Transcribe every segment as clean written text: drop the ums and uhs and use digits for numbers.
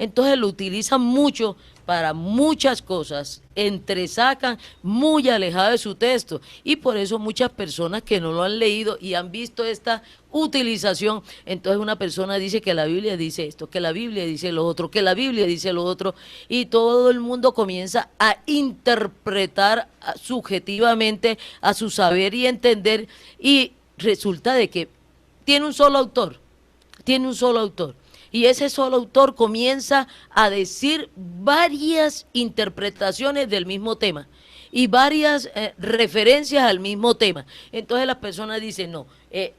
Entonces lo utilizan mucho para muchas cosas, entresacan muy alejado de su texto y por eso muchas personas que no lo han leído y han visto esta utilización, entonces una persona dice que la Biblia dice esto, que la Biblia dice lo otro, que la Biblia dice lo otro y todo el mundo comienza a interpretar subjetivamente a su saber y entender y resulta de que tiene un solo autor, tiene un solo autor. Y ese solo autor comienza a decir varias interpretaciones del mismo tema y varias referencias al mismo tema. Entonces las personas dicen, no,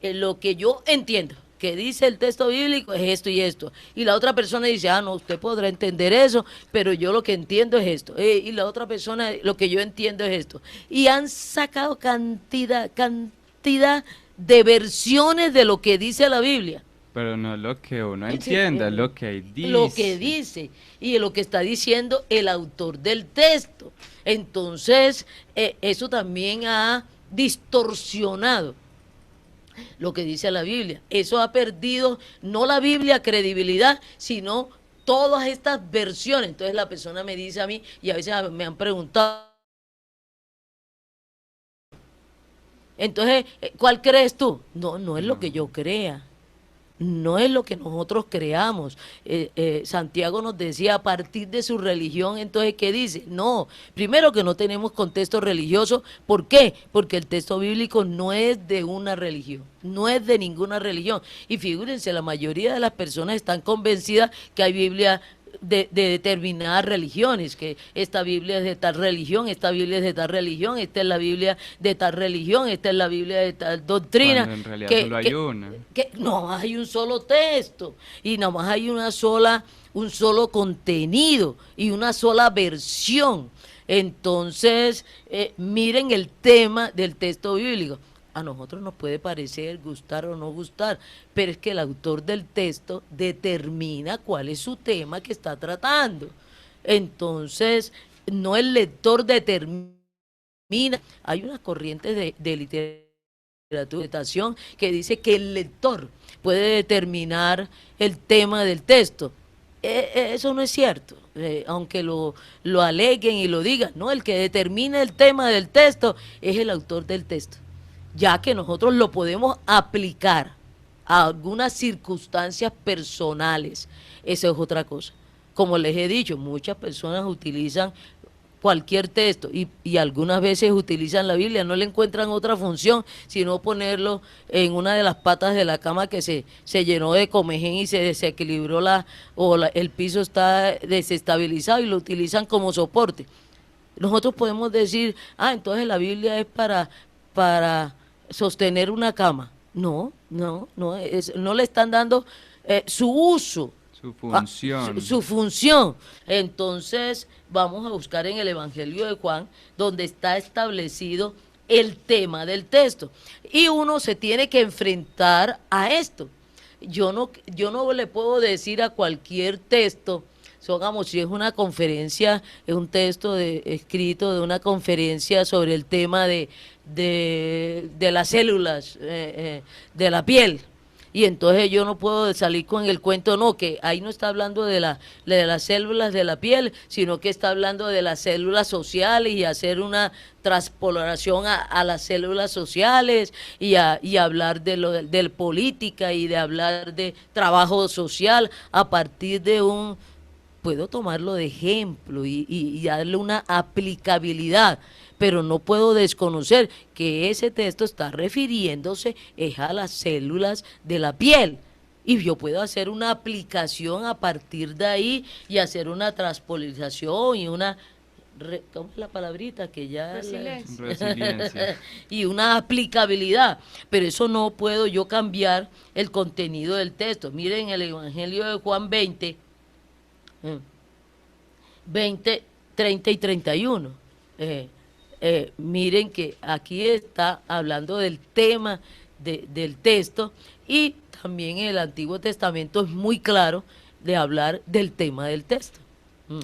lo que yo entiendo que dice el texto bíblico es esto y esto. Y la otra persona dice, ah, no, usted podrá entender eso, pero yo lo que entiendo es esto. Y la otra persona, lo que yo entiendo es esto. Y han sacado cantidad de versiones de lo que dice la Biblia. Pero no lo que uno entienda, lo que Lo que dice. dice y lo que está diciendo el autor del texto. Entonces, eso también ha distorsionado lo que dice la Biblia. Eso ha perdido no la Biblia credibilidad, sino todas estas versiones. Entonces la persona me dice a mí, y a veces me han preguntado, entonces, ¿cuál crees tú? No, no es lo que No. yo crea. No es lo que nosotros creamos. Santiago nos decía a partir de su religión, entonces, ¿qué dice? No, primero que no tenemos contexto religioso. ¿Por qué? Porque el texto bíblico no es de una religión, no es de ninguna religión. Y figúrense, la mayoría de las personas están convencidas que hay Biblia de determinadas religiones, que esta Biblia es de tal religión, esta Biblia es de tal religión, esta es la Biblia de tal religión, esta es la Biblia de tal doctrina, Cuando en realidad que, solo hay que, una. que no hay un solo texto y nada más hay un solo contenido y una sola versión. Entonces, miren el tema del texto bíblico. A nosotros nos puede parecer gustar o no gustar, pero es que el autor del texto determina cuál es su tema que está tratando. Entonces, no el lector determina. Hay una corriente de literatura que dice que el lector puede determinar el tema del texto. Eso no es cierto, aunque lo aleguen y lo digan, no, el que determina el tema del texto es el autor del texto, ya que nosotros lo podemos aplicar a algunas circunstancias personales, eso es otra cosa. Como les he dicho, muchas personas utilizan cualquier texto y algunas veces utilizan la Biblia, no le encuentran otra función sino ponerlo en una de las patas de la cama que se llenó de comején y se desequilibró el piso está desestabilizado y lo utilizan como soporte. Nosotros podemos decir, ah, entonces la Biblia es para sostener una cama. No, no, no, no le están dando su uso, Su su función. función. Entonces, vamos a buscar en el Evangelio de Juan, donde está establecido el tema del texto. Y uno se tiene que enfrentar a esto. Yo no le puedo decir a cualquier texto, digamos, si es una conferencia, es un texto escrito de una conferencia sobre el tema de las células de la piel. Y entonces yo no puedo salir con el cuento, no, que ahí no está hablando de las células de la piel, sino que está hablando de las células sociales y hacer una transpolación a las células sociales y hablar de política y de hablar de trabajo social a partir de puedo tomarlo de ejemplo y darle una aplicabilidad, pero no puedo desconocer que ese texto está refiriéndose es a las células de la piel. Y yo puedo hacer una aplicación a partir de ahí y hacer una transpolización y ¿cómo es la palabrita? Que ya Resiliencia. Resiliencia. y una aplicabilidad, pero eso no puedo yo cambiar el contenido del texto. Miren el Evangelio de Juan 20, 20, 30 y 31. Miren que aquí está hablando del tema del texto y también en el Antiguo Testamento es muy claro de hablar del tema del texto. Mm.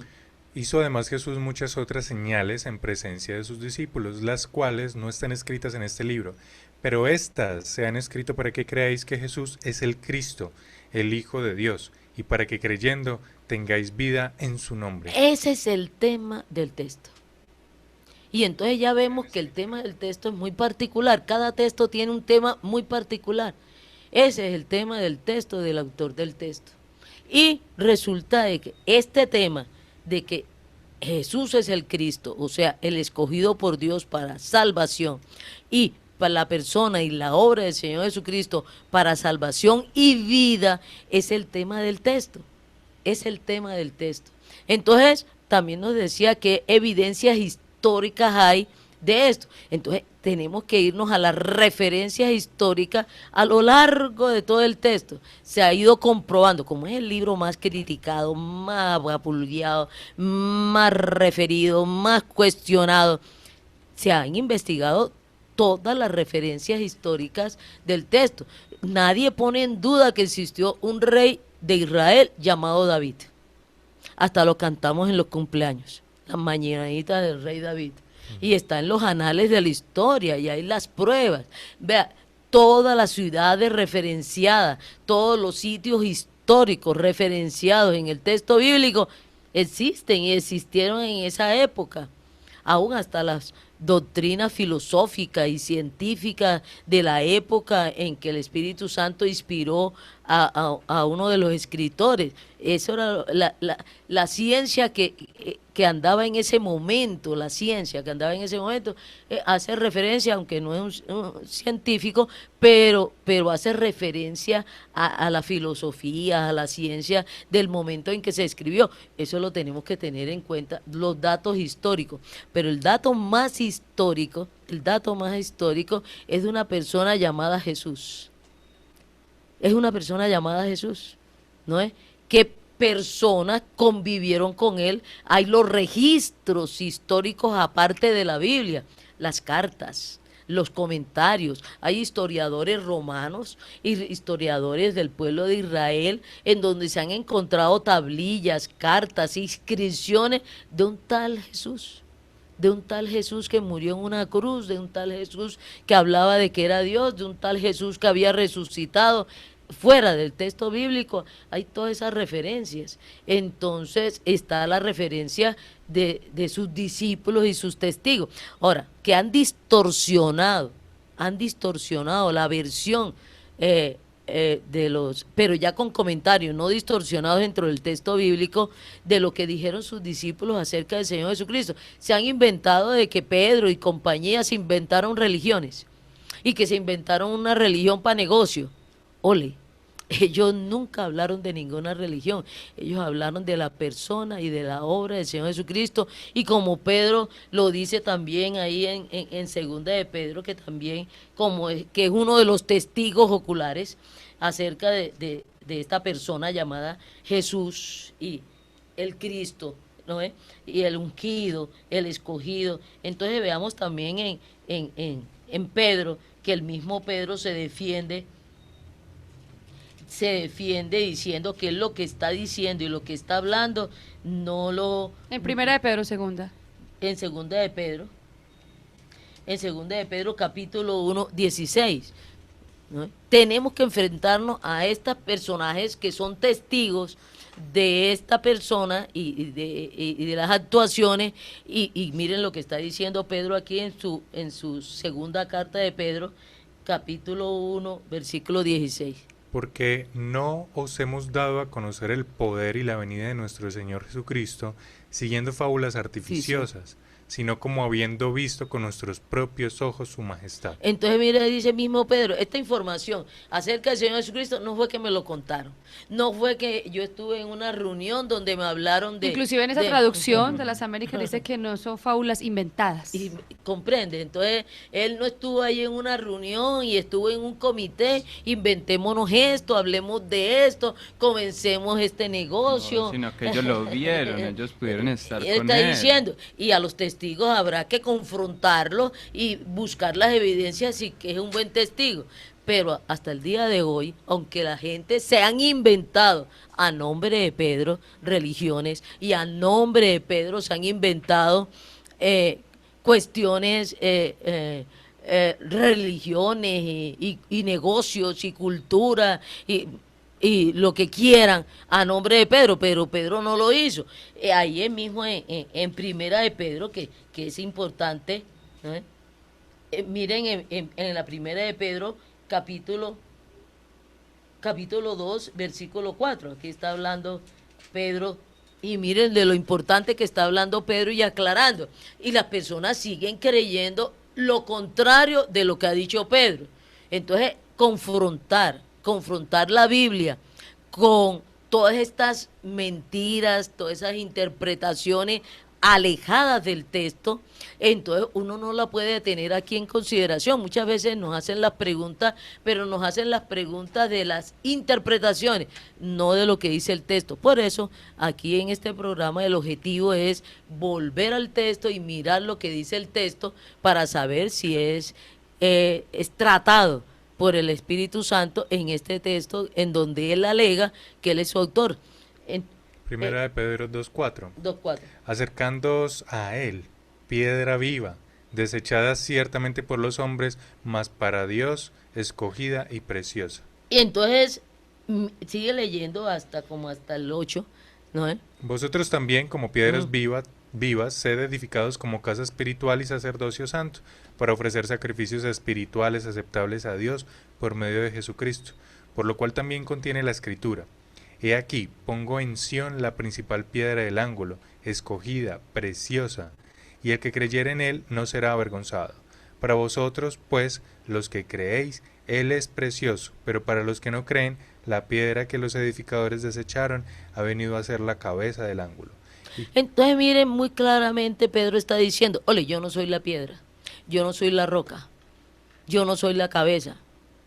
Hizo además Jesús muchas otras señales en presencia de sus discípulos, las cuales no están escritas en este libro, pero éstas se han escrito para que creáis que Jesús es el Cristo, el Hijo de Dios, y para que creyendo tengáis vida en su nombre. Ese es el tema del texto. Y entonces ya vemos que el tema del texto es muy particular. Cada texto tiene un tema muy particular. Ese es el tema del texto, del autor del texto. Y resulta de que este tema de que Jesús es el Cristo, o sea, el escogido por Dios para salvación, y para la persona y la obra del Señor Jesucristo para salvación y vida, es el tema del texto. Es el tema del texto. Entonces, también nos decía que evidencias históricas hay de esto. Entonces, tenemos que irnos a las referencias históricas a lo largo de todo el texto. Se ha ido comprobando, como es el libro más criticado, más vapuleado, más referido, más cuestionado, se han investigado todas las referencias históricas del texto. Nadie pone en duda que existió un rey de Israel llamado David. Hasta lo cantamos en los cumpleaños, las mañanitas del rey David. Y está en los anales de la historia y hay las pruebas. Vea, todas las ciudades referenciadas, todos los sitios históricos referenciados en el texto bíblico existen y existieron en esa época. Aún hasta las doctrinas filosóficas y científicas de la época en que el Espíritu Santo inspiró a uno de los escritores. Eso era la ciencia que andaba en ese momento, la ciencia que andaba en ese momento, hace referencia, aunque no es un científico, pero hace referencia a la filosofía, a la ciencia del momento en que se escribió. Eso lo tenemos que tener en cuenta, los datos históricos. Pero el dato más histórico es de una persona llamada Jesús. Es una persona llamada Jesús, ¿no es? ¿Qué personas convivieron con él? Hay los registros históricos aparte de la Biblia, las cartas, los comentarios. Hay historiadores romanos y historiadores del pueblo de Israel en donde se han encontrado tablillas, cartas, inscripciones de un tal Jesús. De un tal Jesús que murió en una cruz, de un tal Jesús que hablaba de que era Dios, de un tal Jesús que había resucitado. Fuera del texto bíblico hay todas esas referencias. Entonces está la referencia de sus discípulos y sus testigos. Ahora, que han distorsionado la versión de los, pero ya con comentarios no distorsionados dentro del texto bíblico de lo que dijeron sus discípulos acerca del Señor Jesucristo. Se han inventado de que Pedro y compañía se inventaron religiones y que se inventaron una religión para negocio. Ole, ellos nunca hablaron de ninguna religión, ellos hablaron de la persona y de la obra del Señor Jesucristo, y como Pedro lo dice también ahí en segunda de Pedro, que también que es uno de los testigos oculares acerca de esta persona llamada Jesús y el Cristo, ¿no es? Y el ungido, el escogido. Entonces veamos también en Pedro, que el mismo Pedro se defiende diciendo que lo que está diciendo y lo que está hablando no lo... En primera de Pedro, segunda. En segunda de Pedro capítulo 1, 16. ¿No? Tenemos que enfrentarnos a estos personajes que son testigos de esta persona y de las actuaciones, y miren lo que está diciendo Pedro aquí en su segunda carta de Pedro, capítulo 1, versículo 16. Porque no os hemos dado a conocer el poder y la venida de nuestro Señor Jesucristo siguiendo fábulas artificiosas, sino como habiendo visto con nuestros propios ojos su majestad. Entonces, mire, dice mismo Pedro, esta información acerca del Señor Jesucristo no fue que me lo contaron, no fue que yo estuve en una reunión donde me hablaron de... Inclusive en esa traducción de las Américas dice que no son fábulas inventadas. Y comprende, entonces él no estuvo ahí en una reunión y estuvo en un comité, inventémonos esto, hablemos de esto, comencemos este negocio. No, sino que ellos lo vieron, ellos pudieron estar él con está él. diciendo, y a los testigos habrá que confrontarlos y buscar las evidencias si que es un buen testigo. Pero hasta el día de hoy, aunque la gente se han inventado a nombre de Pedro religiones y a nombre de Pedro se han inventado cuestiones, religiones y negocios y cultura, y y lo que quieran a nombre de Pedro, pero Pedro no lo hizo. Ahí es mismo en Primera de Pedro, que es importante, ¿no? Miren en la Primera de Pedro, capítulo 2, versículo 4. Aquí está hablando Pedro, y miren de lo importante que está hablando Pedro y aclarando. Y las personas siguen creyendo lo contrario de lo que ha dicho Pedro. Entonces, confrontar la Biblia con todas estas mentiras, todas esas interpretaciones alejadas del texto, entonces uno no la puede tener aquí en consideración. Muchas veces nos hacen las preguntas, pero nos hacen las preguntas de las interpretaciones, no de lo que dice el texto. Por eso, aquí en este programa el objetivo es volver al texto y mirar lo que dice el texto para saber si es tratado por el Espíritu Santo en este texto, en donde él alega que él es su autor. Primera de Pedro 2:4. 2:4. Acercándoos a él, piedra viva, desechada ciertamente por los hombres, mas para Dios escogida y preciosa. Y entonces sigue leyendo hasta el 8, ¿no? Vosotros también, como piedras vivas, sed edificados como casa espiritual y sacerdocio santo, para ofrecer sacrificios espirituales aceptables a Dios por medio de Jesucristo, por lo cual también contiene la Escritura. He aquí, pongo en Sión la principal piedra del ángulo, escogida, preciosa, y el que creyere en él no será avergonzado. Para vosotros, pues, los que creéis, él es precioso, pero para los que no creen, la piedra que los edificadores desecharon ha venido a ser la cabeza del ángulo. Entonces miren muy claramente, Pedro está diciendo, ole, yo no soy la piedra, yo no soy la roca, yo no soy la cabeza,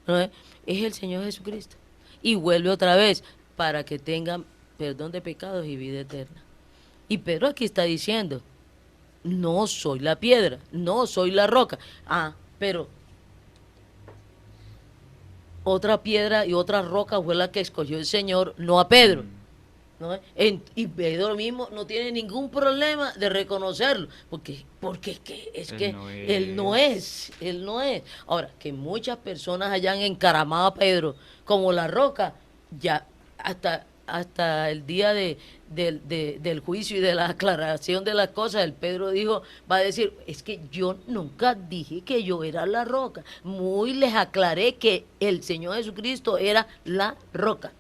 ¿no? Es el Señor Jesucristo. Y vuelve otra vez, para que tengan perdón de pecados y vida eterna. Y Pedro aquí está diciendo, no soy la piedra, no soy la roca. Pero otra piedra y otra roca fue la que escogió el Señor, no a Pedro. ¿No? Y Pedro mismo no tiene ningún problema de reconocerlo, porque él no es. Ahora, que muchas personas hayan encaramado a Pedro como la roca, ya hasta el día del juicio y de la aclaración de las cosas, el Pedro va a decir, es que yo nunca dije que yo era la roca, muy les aclaré que el Señor Jesucristo era la roca,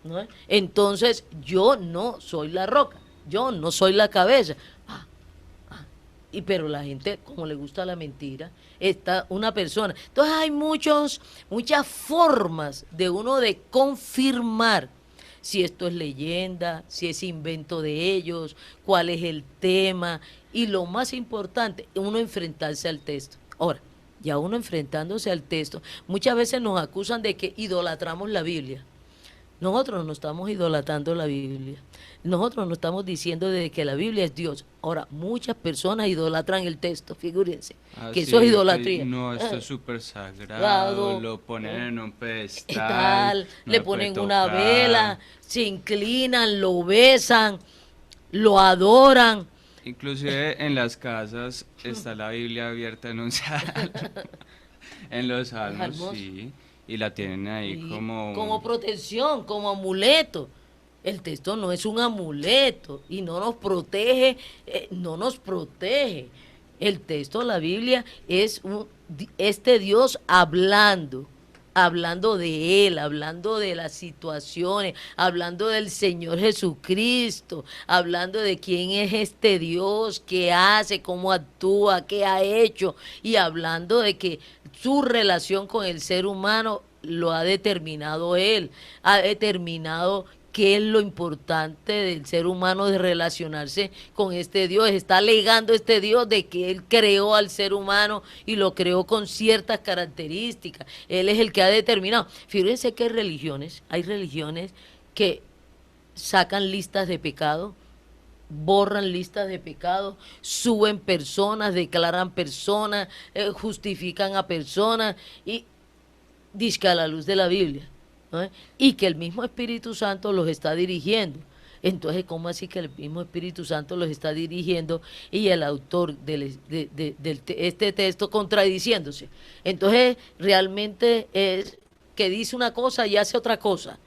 ¿no? Entonces yo no soy la roca, yo no soy la cabeza. Pero la gente, como le gusta la mentira, está una persona. Entonces hay muchas formas de uno de confirmar si esto es leyenda, si es invento de ellos, cuál es el tema, y lo más importante, uno enfrentarse al texto. Ahora, ya uno enfrentándose al texto, muchas veces nos acusan de que idolatramos la Biblia. Nosotros no estamos idolatrando la Biblia. Nosotros no estamos diciendo de que la Biblia es Dios. Ahora, muchas personas idolatran el texto, fíjense, que eso es idolatría. No, esto es súper sagrado, lo ponen en un pedestal, le ponen una vela, se inclinan, lo besan, lo adoran. Inclusive en las casas está la Biblia abierta en un salmo, en los salmos, sí, y la tienen ahí como protección, como amuleto. El texto no es un amuleto y no nos protege, El texto, la Biblia, es este Dios hablando de Él, hablando de las situaciones, hablando del Señor Jesucristo, hablando de quién es este Dios, qué hace, cómo actúa, qué ha hecho, y hablando de que su relación con el ser humano lo ha determinado Él, ha determinado qué es lo importante del ser humano de relacionarse con este Dios. Está alegando este Dios de que Él creó al ser humano y lo creó con ciertas características. Él es el que ha determinado. Fíjense que hay religiones que sacan listas de pecado, borran listas de pecado, suben personas, declaran personas, justifican a personas y dizque a la luz de la Biblia, ¿no? Y que el mismo Espíritu Santo los está dirigiendo. Entonces, ¿cómo así que el mismo Espíritu Santo los está dirigiendo y el autor de este texto contradiciéndose? Entonces, realmente es que dice una cosa y hace otra cosa.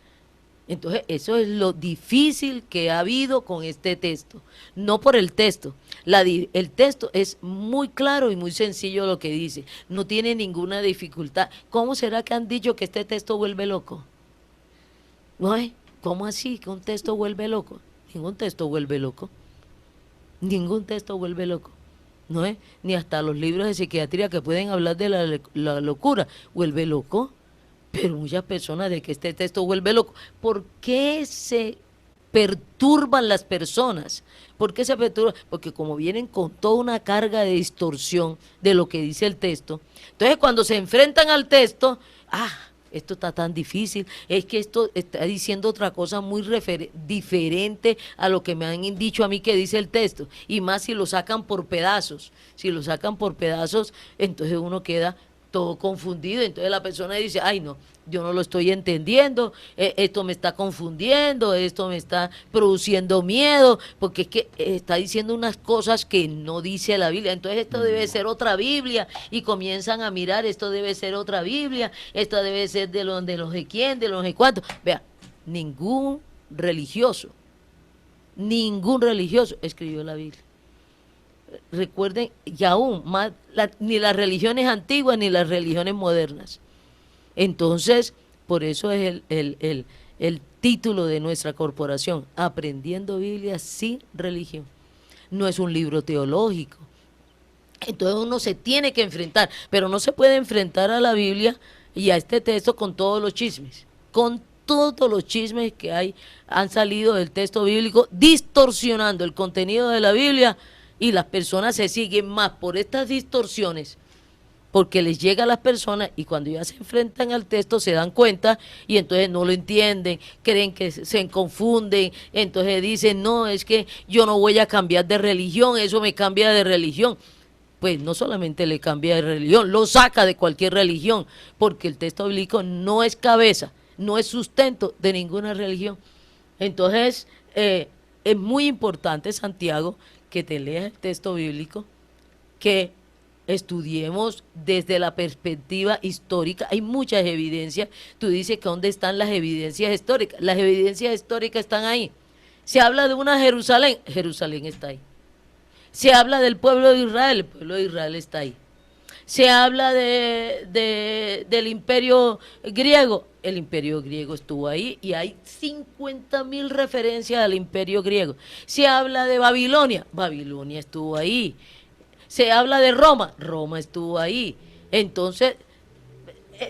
Entonces, eso es lo difícil que ha habido con este texto. No por el texto. El texto es muy claro y muy sencillo lo que dice. No tiene ninguna dificultad. ¿Cómo será que han dicho que este texto vuelve loco? ¿No hay? ¿Cómo así que un texto vuelve loco? Ningún texto vuelve loco. Ningún texto vuelve loco. ¿No es? Ni hasta los libros de psiquiatría que pueden hablar de la locura vuelve loco. Pero muchas personas de que este texto vuelve loco. ¿Por qué se perturban las personas? ¿Por qué se perturban? Porque como vienen con toda una carga de distorsión de lo que dice el texto, entonces cuando se enfrentan al texto, esto está tan difícil, es que esto está diciendo otra cosa muy diferente a lo que me han dicho a mí que dice el texto, y más si lo sacan por pedazos. Si lo sacan por pedazos, entonces uno queda todo confundido, entonces la persona dice, ay no, yo no lo estoy entendiendo, esto me está confundiendo, esto me está produciendo miedo, porque es que está diciendo unas cosas que no dice la Biblia, entonces esto debe ser otra Biblia, y comienzan a mirar, esto debe ser otra Biblia, esto debe ser de los de quién, de los de cuántos. Vea, ningún religioso escribió la Biblia. Recuerden, y aún más, ni las religiones antiguas ni las religiones modernas. Entonces, por eso es el título de nuestra corporación, Aprendiendo Biblia sin religión. No es un libro teológico. Entonces uno se tiene que enfrentar, pero no se puede enfrentar a la Biblia y a este texto con todos los chismes, con todos los chismes que han salido del texto bíblico, distorsionando el contenido de la Biblia. Y las personas se siguen más por estas distorsiones, porque les llega a las personas y cuando ya se enfrentan al texto se dan cuenta y entonces no lo entienden, creen que se confunden, entonces dicen, no, es que yo no voy a cambiar de religión, eso me cambia de religión. Pues no solamente le cambia de religión, lo saca de cualquier religión, porque el texto bíblico no es cabeza, no es sustento de ninguna religión. Entonces, es muy importante, Santiago, que te leas el texto bíblico, que estudiemos desde la perspectiva histórica. Hay muchas evidencias. Tú dices que ¿dónde están las evidencias históricas? Las evidencias históricas están ahí. Se habla de una Jerusalén, Jerusalén está ahí. Se habla del pueblo de Israel, el pueblo de Israel está ahí. Se habla del imperio griego, el imperio griego estuvo ahí y hay 50.000 referencias al imperio griego. Se habla de Babilonia, Babilonia estuvo ahí. Se habla de Roma, Roma estuvo ahí. Entonces,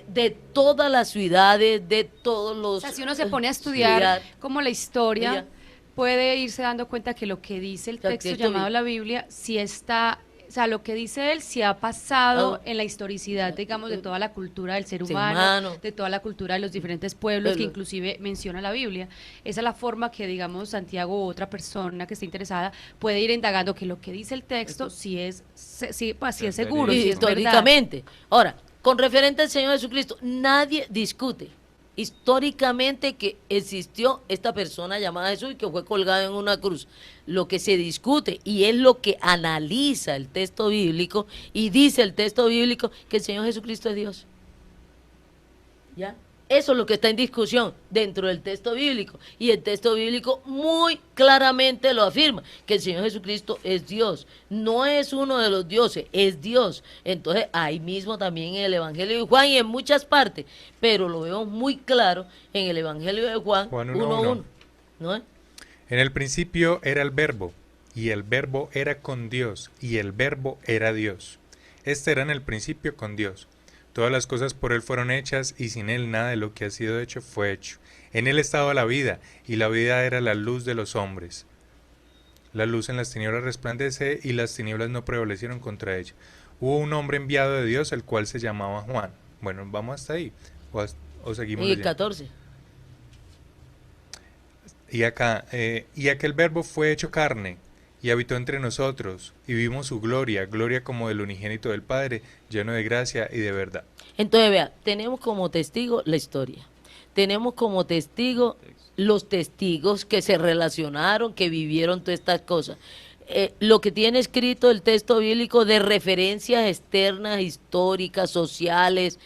de todas las ciudades, de todos los... O sea, si uno se pone a estudiar como la historia, puede irse dando cuenta que lo que dice el texto llamado la Biblia, sí está... O sea, lo que dice él sí ha pasado en la historicidad, digamos, de toda la cultura del ser humano, de toda la cultura de los diferentes pueblos que inclusive menciona la Biblia. Esa es la forma que, digamos, Santiago u otra persona que esté interesada puede ir indagando que lo que dice el texto sí es seguro, sí es históricamente. Ahora, con referente al Señor Jesucristo, nadie discute históricamente que existió esta persona llamada Jesús y que fue colgado en una cruz. Lo que se discute y es lo que analiza el texto bíblico y dice el texto bíblico que el Señor Jesucristo es Dios. ¿Ya? Eso es lo que está en discusión dentro del texto bíblico y el texto bíblico muy claramente lo afirma, que el Señor Jesucristo es Dios, no es uno de los dioses, es Dios. Entonces ahí mismo también en el Evangelio de Juan y en muchas partes, pero lo vemos muy claro en el Evangelio de Juan 1:1, ¿no? En el principio era el Verbo, y el Verbo era con Dios, y el Verbo era Dios. Este era en el principio con Dios. Todas las cosas por él fueron hechas, y sin él nada de lo que ha sido hecho fue hecho. En él estaba la vida, y la vida era la luz de los hombres. La luz en las tinieblas resplandece, y las tinieblas no prevalecieron contra ella. Hubo un hombre enviado de Dios, el cual se llamaba Juan. Bueno, vamos hasta ahí, o seguimos leyendo. 14. Y acá, y aquel Verbo fue hecho carne, y habitó entre nosotros, y vimos su gloria, gloria como del unigénito del Padre, lleno de gracia y de verdad. Entonces, vea, tenemos como testigo la historia, tenemos como testigo los testigos que se relacionaron, que vivieron todas estas cosas. Lo que tiene escrito el texto bíblico de referencias externas, históricas, sociales,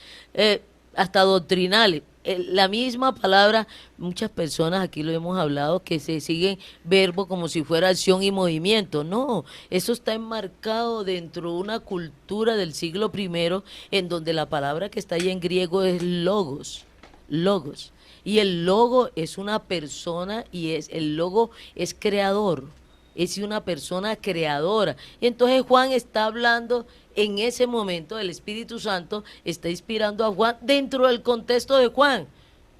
hasta doctrinales, la misma palabra, muchas personas, aquí lo hemos hablado, que se siguen verbo como si fuera acción y movimiento. No, eso está enmarcado dentro de una cultura del siglo I, en donde la palabra que está ahí en griego es logos, logos. Y el logo es una persona y el logo es creador, es una persona creadora. Y entonces Juan está hablando en ese momento, el Espíritu Santo está inspirando a Juan dentro del contexto de Juan.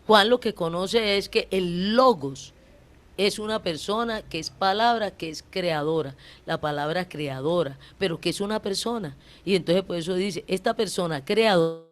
Juan lo que conoce es que el logos es una persona que es palabra, que es creadora, la palabra creadora, pero que es una persona. Y entonces por eso dice, esta persona creadora